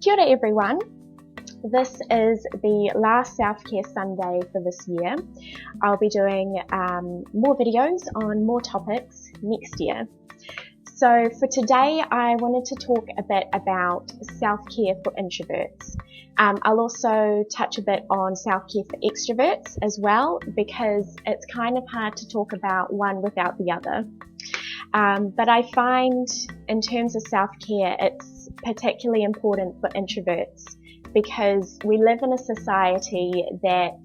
Kia ora everyone. This is the last Self-Care Sunday for this year. I'll be doing more videos on more topics next year. So for today, I wanted to talk a bit about self-care for introverts. I'll also touch a bit on self-care for extroverts as well, because it's kind of hard to talk about one without the other. But I find in terms of self-care, it's particularly important for introverts because we live in a society that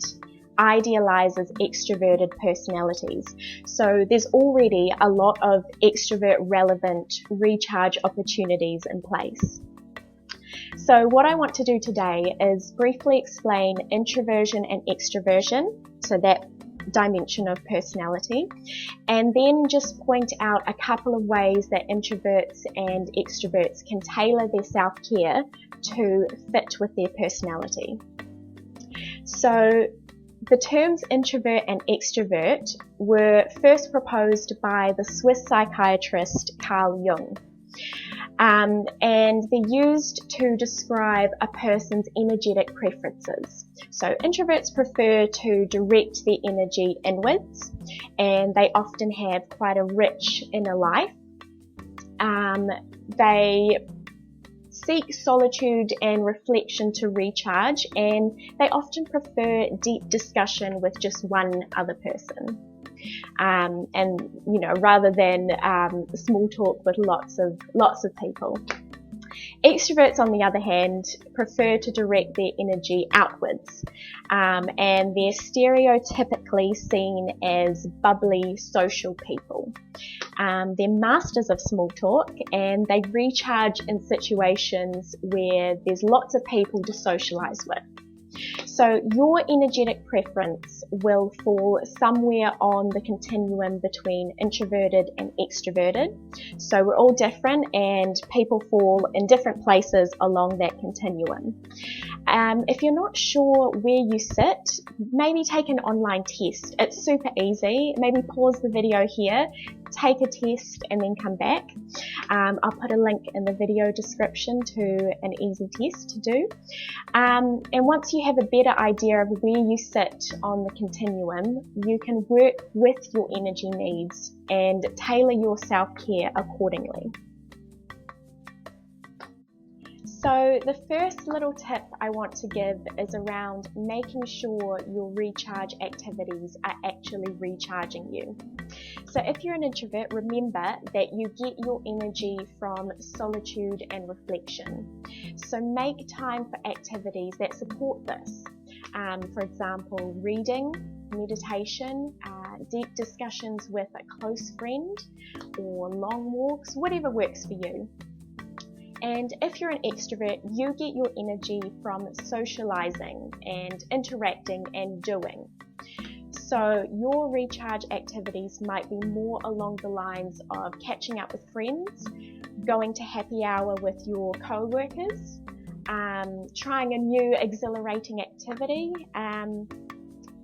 idealizes extroverted personalities. So there's already a lot of extrovert relevant recharge opportunities in place. So what I want to do today is briefly explain introversion and extroversion, so that dimension of personality, and then just point out a couple of ways that introverts and extroverts can tailor their self-care to fit with their personality. So the terms introvert and extrovert were first proposed by the Swiss psychiatrist Carl Jung. And they're used to describe a person's energetic preferences. So introverts prefer to direct their energy inwards, and they often have quite a rich inner life. They seek solitude and reflection to recharge, and they often prefer deep discussion with just one other person. Rather than small talk with lots of people. Extroverts, on the other hand, prefer to direct their energy outwards, and they're stereotypically seen as bubbly social people. They're masters of small talk, and they recharge in situations where there's lots of people to socialize with. So your energetic preference will fall somewhere on the continuum between introverted and extroverted. So we're all different, and people fall in different places along that continuum. If you're not sure where you sit, maybe take an online test. It's super easy. Maybe pause the video here, take a test, and then come back. I'll put a link in the video description to an easy test to do. And once you have a better idea of where you sit on the continuum, you can work with your energy needs and tailor your self-care accordingly. So the first little tip I want to give is around making sure your recharge activities are actually recharging you. So if you're an introvert, remember that you get your energy from solitude and reflection. So make time for activities that support this. For example, reading, meditation, deep discussions with a close friend, or long walks, whatever works for you. And if you're an extrovert, you get your energy from socializing and interacting and doing. So your recharge activities might be more along the lines of catching up with friends, going to happy hour with your co-workers, trying a new exhilarating activity.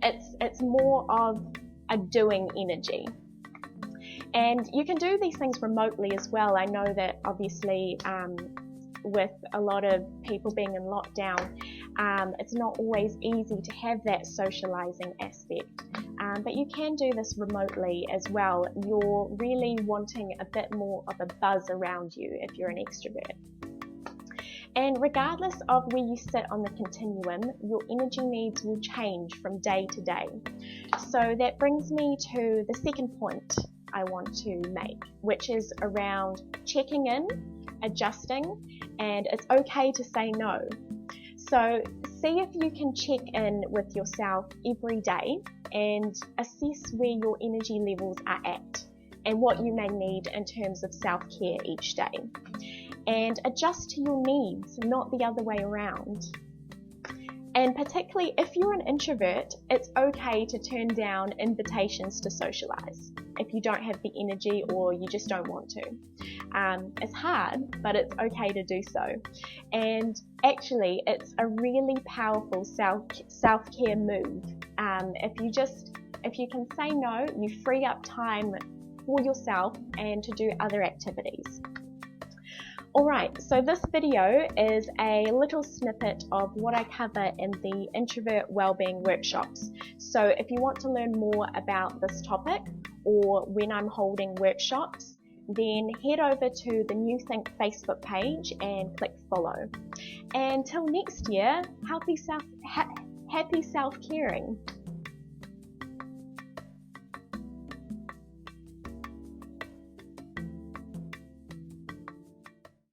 It's more of a doing energy. And you can do these things remotely as well. I know that obviously with a lot of people being in lockdown, it's not always easy to have that socializing aspect. But you can do this remotely as well. You're really wanting a bit more of a buzz around you if you're an extrovert. And regardless of where you sit on the continuum, your energy needs will change from day to day. So that brings me to the second point I want to make, which is around checking in, adjusting, and it's okay to say no. So see if you can check in with yourself every day and assess where your energy levels are at and what you may need in terms of self-care each day. And adjust to your needs, not the other way around. And particularly if you're an introvert, it's okay to turn down invitations to socialize if you don't have the energy or you just don't want to. It's hard, but it's okay to do so. And actually, it's a really powerful self-care move. If you can say no, you free up time for yourself and to do other activities. Alright, so this video is a little snippet of what I cover in the Introvert Wellbeing workshops. So if you want to learn more about this topic or when I'm holding workshops, then head over to the New Think Facebook page and click follow. And till next year, happy self-caring.